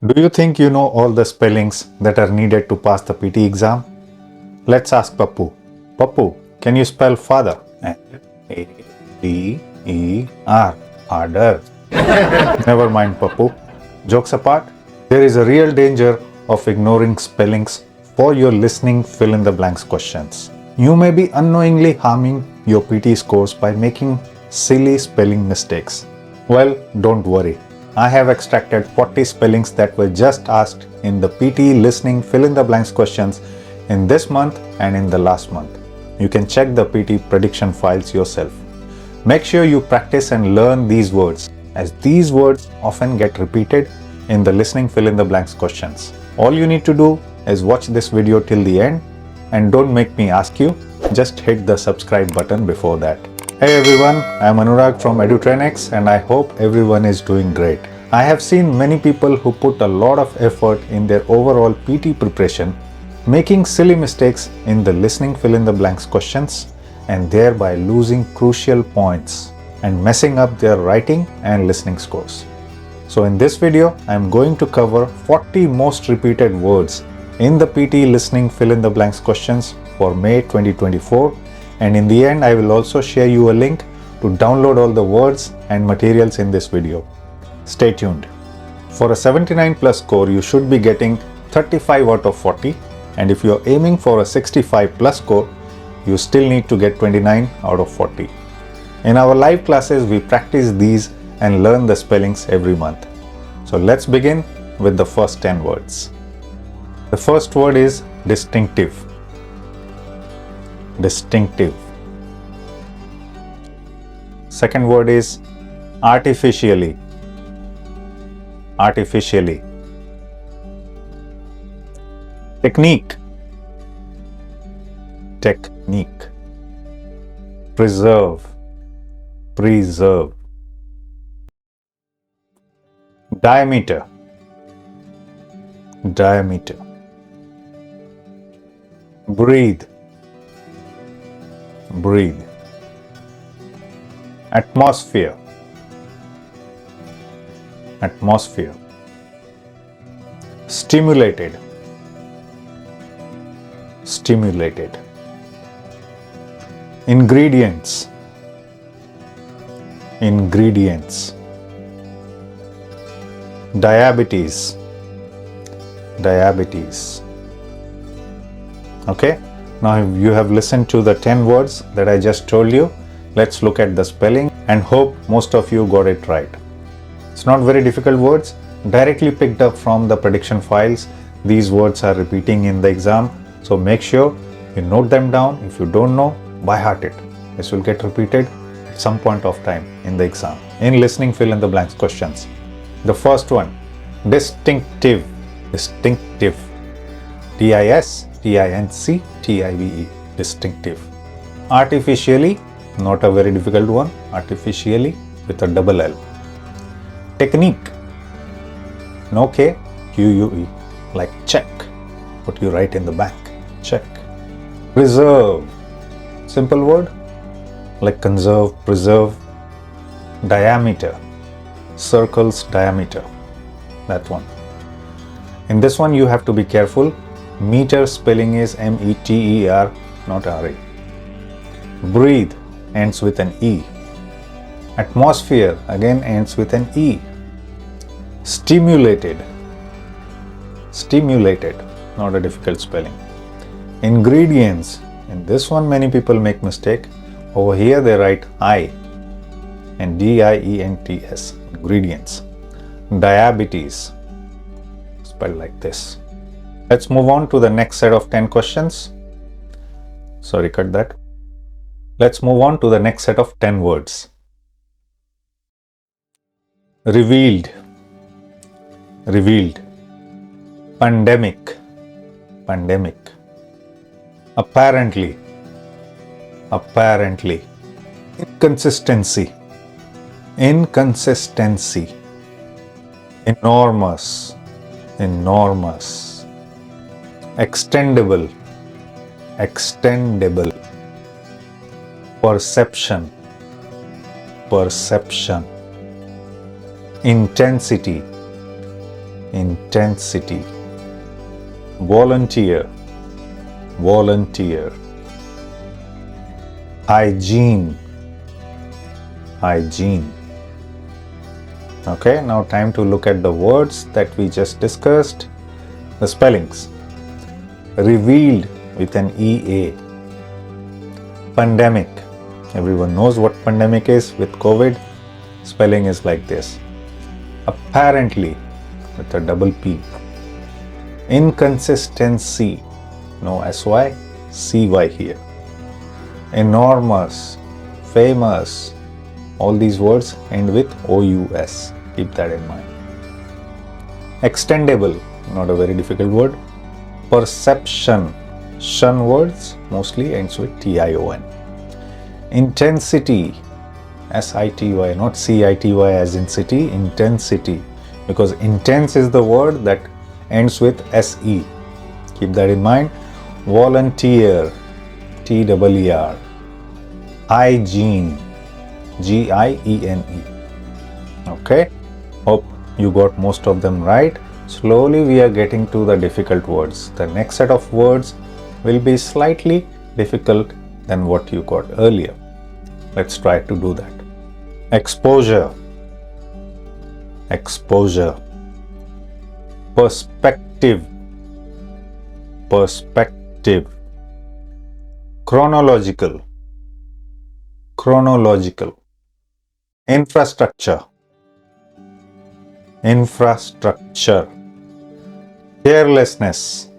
Do you think you know all the spellings that are needed to pass the PT exam? Let's ask Pappu. Pappu, can you spell father? A-D-E-R. Harder. Never mind, Pappu. Jokes apart, there is a real danger of ignoring spellings for your listening fill in the blanks questions. You may be unknowingly harming your PT scores by making silly spelling mistakes. Well, don't worry. I have extracted 40 spellings that were just asked in the PT listening fill in the blanks questions in this month and in the last month. You can check the PT prediction files yourself. Make sure you practice and learn these words, as these words often get repeated in the listening fill in the blanks questions. All you need to do is watch this video till the end, and don't make me ask you, just hit the subscribe button before that. Hey everyone, I am Anurag from Edutrainex and I hope everyone is doing great. I have seen many people who put a lot of effort in their overall PT preparation, making silly mistakes in the listening fill in the blanks questions and thereby losing crucial points and messing up their writing and listening scores. So in this video, I am going to cover 40 most repeated words in the PT listening fill in the blanks questions for May 2024, and in the end I will also share you a link to download all the words and materials in this video. Stay tuned. For a 79 plus score, you should be getting 35 out of 40, and if you are aiming for a 65 plus score, you still need to get 29 out of 40. In our live classes, we practice these and learn the spellings every month. So let's begin with the first 10 words. The first word is distinctive. Distinctive. Second word is artificially. Artificially. Technique. Technique. Preserve. Preserve. Diameter. Diameter. Breathe. Breathe. Atmosphere. Atmosphere. Stimulated. Stimulated. Ingredients. Ingredients. Diabetes. Diabetes. Okay, now you have listened to the 10 words that I just told you. Let's look at the spelling and hope most of you got it right. It's not very difficult words, directly picked up from the prediction files. These words are repeating in the exam, so make sure you note them down. If you don't know, by heart it. This will get repeated at some point of time in the exam in listening fill in the blanks questions. The first one, distinctive. Distinctive. D-I-S-T-I-N-C-T-I-V-E. Distinctive. Artificially, not a very difficult one. Artificially with a double L. Technique. No K, Q-U-E. Like check. What you write in the back. Check. Preserve. Simple word. Like conserve, preserve. Diameter. Circle's diameter. That one. In this one you have to be careful. Meter spelling is M-E-T-E-R, not R-A. Breathe ends with an E. Atmosphere again ends with an E. Stimulated. Stimulated, not a difficult spelling. Ingredients. In this one many people make mistake. Over here they write I and D-I-E-N-T-S. Ingredients. Diabetes. Spelled like this. Let's move on to the next set of 10 questions. Sorry, cut that. Let's move on to the next set of 10 words. Revealed. Revealed. Pandemic. Pandemic. Apparently. Apparently. Inconsistency. Inconsistency. Enormous. Enormous. Extendable. Extendable. Perception. Perception. Intensity. intensity. Volunteer, volunteer. Hygiene, hygiene. Okay, now time to look at the words that we just discussed. The spellings. Revealed with an EA. Pandemic. Everyone knows what pandemic is with COVID. Spelling is like this. Apparently with a double P. Inconsistency. No SY, CY here. Enormous, famous. All these words end with OUS. Keep that in mind. Extendable. Not a very difficult word. Perception. Shun words mostly ends with TION. Intensity. SITY, not CITY as in city. Intensity. Because intense is the word that ends with SE. Keep that in mind. Volunteer. TEER. Hygiene. GIENE. Okay. Hope you got most of them right. Slowly we are getting to the difficult words. The next set of words will be slightly difficult than what you got earlier. Let's try to do that. Exposure. Exposure. Perspective. Perspective. Chronological. Chronological. Infrastructure. Infrastructure. Carelessness.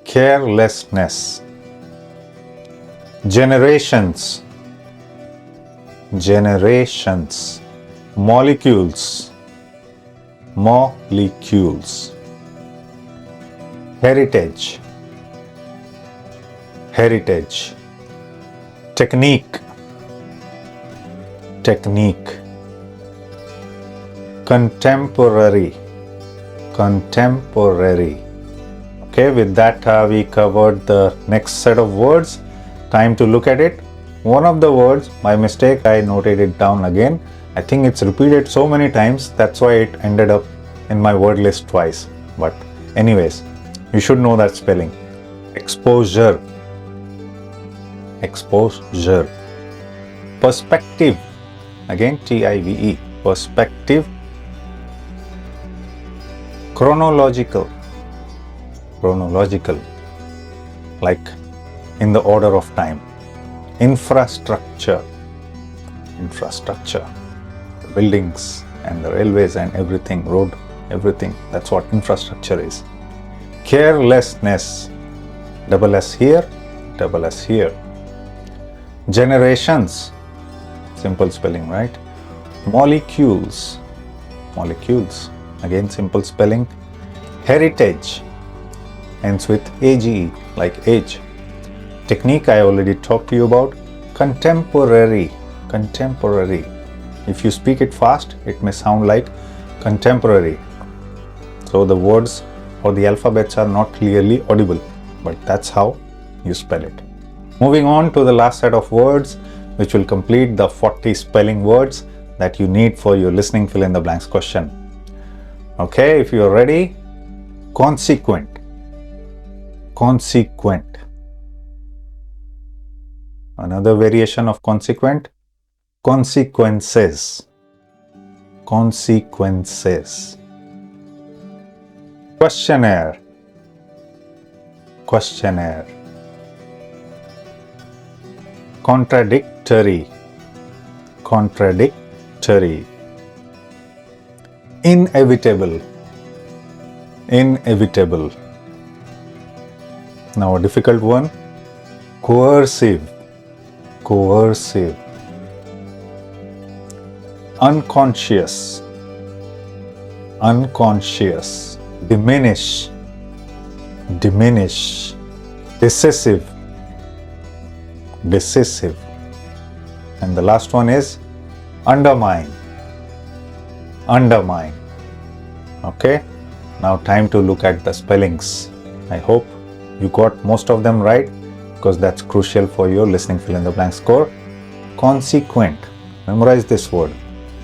Carelessness. Generations. Generations. Molecules. Molecules. Heritage. Heritage. Technique. Technique. Contemporary. Contemporary. Okay, with that we covered the next set of words. Time to look at it. One of the words, by mistake, I noted it down again. I think it's repeated so many times, that's why it ended up in my word list twice. But anyways, you should know that spelling. Exposure. Exposure. Perspective. Again, TIVE. Perspective. Chronological. Chronological. Like in the order of time. Infrastructure. Infrastructure. The buildings and the railways and everything, road, everything. That's what infrastructure is. Carelessness. Double S here, double S here. Generations. Simple spelling, right? Molecules. Molecules. Again, simple spelling. Heritage. Ends with AGE, like age. Technique I already talked to you about. Contemporary. Contemporary. If you speak it fast, it may sound like contemporary. So the words or the alphabets are not clearly audible, but that's how you spell it. Moving on to the last set of words, which will complete the 40 spelling words that you need for your listening fill in the blanks question. Okay, if you're ready. Consequent. Consequent. Another variation of consequent. Consequences. Consequences. Questionnaire. Questionnaire. Contradictory. Contradictory. Inevitable. Inevitable. Now a difficult one. Coercive. Coercive. Unconscious. Unconscious. Diminish. Diminish. Decisive. Decisive. And the last one is undermine. Undermine. Okay. Now time to look at the spellings. I hope you got most of them right, because that's crucial for your listening fill in the blank score. Consequent. Memorize this word.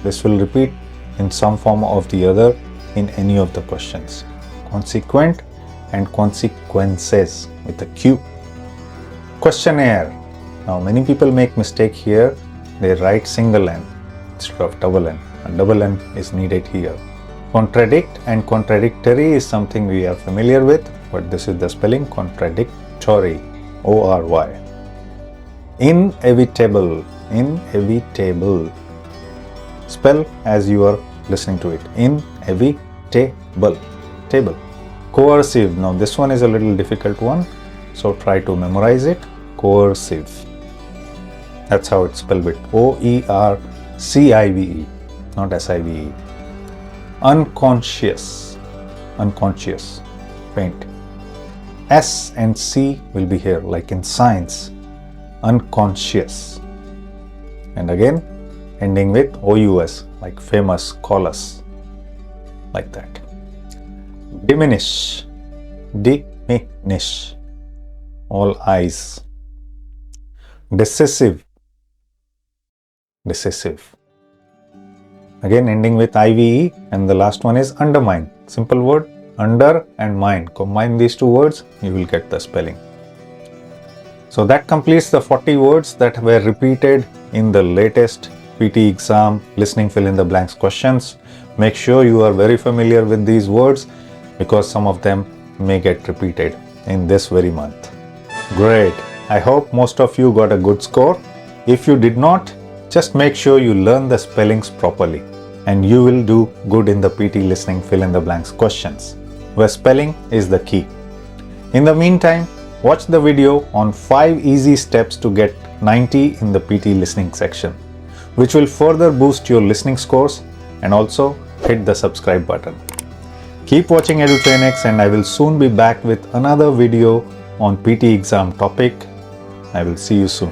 This will repeat in some form or the other in any of the questions. Consequent and consequences with a Q. Questionnaire. Now many people make mistake here. They write single N instead of double N. And double N is needed here. Contradict and contradictory is something we are familiar with, but this is the spelling contradictory. O-R-Y. Inevitable. Inevitable. Spell as you are listening to it. Inevitable. Table. Coercive. Now this one is a little difficult one, so try to memorize it. Coercive. That's how it's spelled with O-E-R-C-I-V-E, not S-I-V-E. Unconscious. Unconscious. Faint. S and C will be here, like in science. Unconscious. And again, ending with O-U-S, like famous, call us. Like that. Diminish. Diminish. All eyes. Decisive. Decisive. Again, ending with IVE, and the last one is undermine. Simple word, under and mine. Combine these two words, you will get the spelling. So that completes the 40 words that were repeated in the latest PT exam listening fill in the blanks questions. Make sure you are very familiar with these words because some of them may get repeated in this very month. Great. I hope most of you got a good score. If you did not, just make sure you learn the spellings properly and you will do good in the PT listening fill in the blanks questions, where spelling is the key. In the meantime, watch the video on 5 easy steps to get 90 in the PT listening section, which will further boost your listening scores, and also hit the subscribe button. Keep watching Edutrainex, and I will soon be back with another video on PT exam topic. I will see you soon.